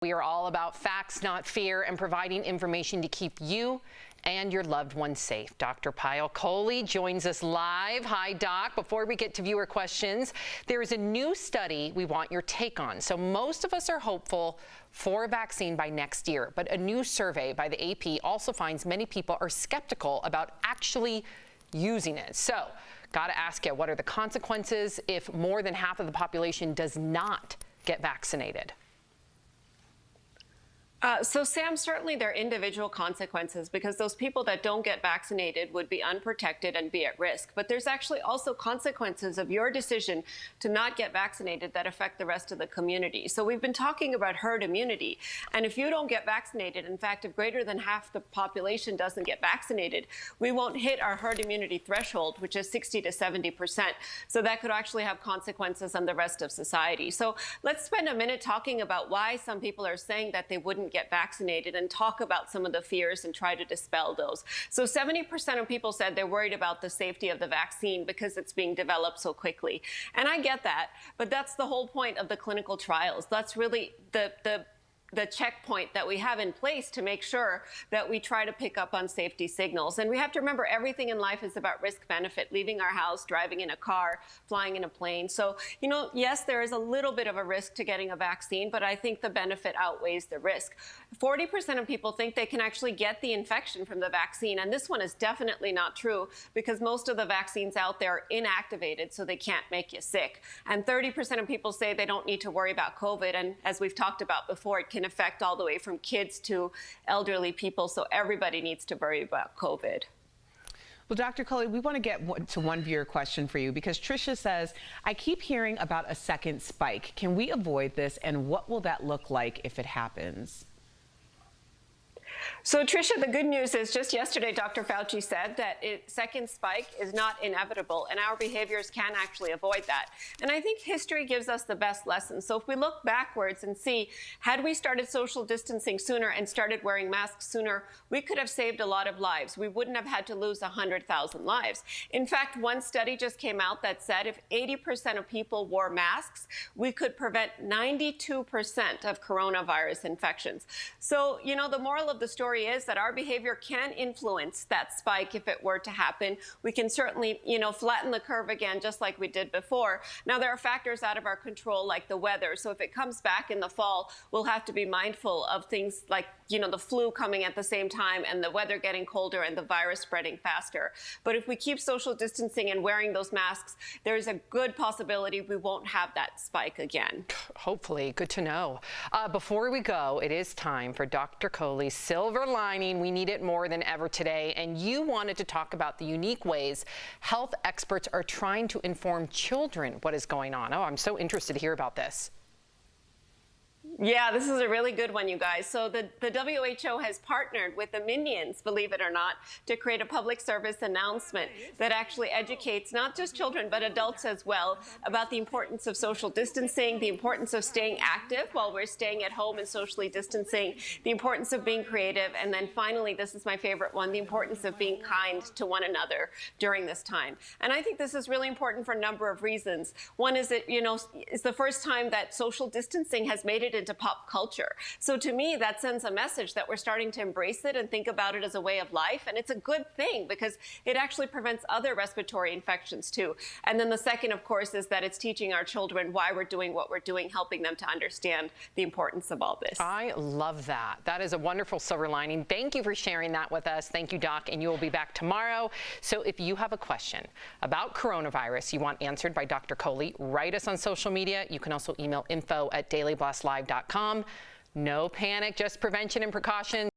We are all about facts, not fear, and providing information to keep you and your loved ones safe. Dr. Payal Kohli joins us live. Hi, Doc. Before we get to viewer questions, there is a new study we want your take on. So most of us are hopeful for a vaccine by next year, but a new survey by the AP also finds many people are skeptical about actually using it. So, got to ask you, what are the consequences if more than half of the population does not get vaccinated? So, Sam, certainly there are individual consequences because those people that don't get vaccinated would be unprotected and be at risk. But there's actually also consequences of your decision to not get vaccinated that affect the rest of the community. So we've been talking about herd immunity. And if you don't get vaccinated, in fact, if greater than half the population doesn't get vaccinated, we won't hit our herd immunity threshold, which is 60 to 70%. So that could actually have consequences on the rest of society. So let's spend a minute talking about why some people are saying that they wouldn't get vaccinated and talk about some of the fears and try to dispel those. So 70% of people said they're worried about the safety of the vaccine because it's being developed so quickly. And I get that, but that's the whole point of the clinical trials. That's really the checkpoint that we have in place to make sure that we try to pick up on safety signals. And we have to remember everything in life is about risk benefit, leaving our house, driving in a car, flying in a plane. So, you know, yes, there is a little bit of a risk to getting a vaccine, but I think the benefit outweighs the risk. 40% of people think they can actually get the infection from the vaccine. And this one is definitely not true because most of the vaccines out there are inactivated, so they can't make you sick. And 30% of people say they don't need to worry about COVID. And as we've talked about before, it can affect all the way from kids to elderly people. So everybody needs to worry about COVID. Well, Dr. Kohli, we want to get to one viewer question for you because Tricia says, I keep hearing about a second spike. Can we avoid this? And what will that look like if it happens? So, Tricia, the good news is just yesterday, Dr. Fauci said that second spike is not inevitable, and our behaviors can actually avoid that. And I think history gives us the best lessons. So if we look backwards and see, had we started social distancing sooner and started wearing masks sooner, we could have saved a lot of lives. We wouldn't have had to lose 100,000 lives. In fact, one study just came out that said if 80% of people wore masks, we could prevent 92% of coronavirus infections. So, you know, the moral of the story is that our behavior can influence that spike if it were to happen. We can certainly, you know, flatten the curve again, just like we did before. Now, there are factors out of our control, like the weather. So if it comes back in the fall, we'll have to be mindful of things like, you know, the flu coming at the same time and the weather getting colder and the virus spreading faster. But if we keep social distancing and wearing those masks, there's a good possibility we won't have that spike again. Hopefully. Good to know. Before we go, it is time for Dr. Kohli's silver lining. We need it more than ever today. And you wanted to talk about the unique ways health experts are trying to inform children what is going on. Oh, I'm so interested to hear about this. Yeah, this is a really good one, you guys. So the WHO has partnered with the Minions, believe it or not, to create a public service announcement that actually educates not just children, but adults as well about the importance of social distancing, the importance of staying active while we're staying at home and socially distancing, the importance of being creative, and then finally, this is my favorite one, the importance of being kind to one another during this time. And I think this is really important for a number of reasons. One is that, you know, it's the first time that social distancing has made it into pop culture. So to me, that sends a message that we're starting to embrace it and think about it as a way of life. And it's a good thing because it actually prevents other respiratory infections too. And then the second, of course, is that it's teaching our children why we're doing what we're doing, helping them to understand the importance of all this. I love that. That is a wonderful silver lining. Thank you for sharing that with us. Thank you, Doc. And you will be back tomorrow. So if you have a question about coronavirus you want answered by Dr. Kohli, write us on social media. You can also email info@dailyblastlive.com. No panic, just prevention and precautions.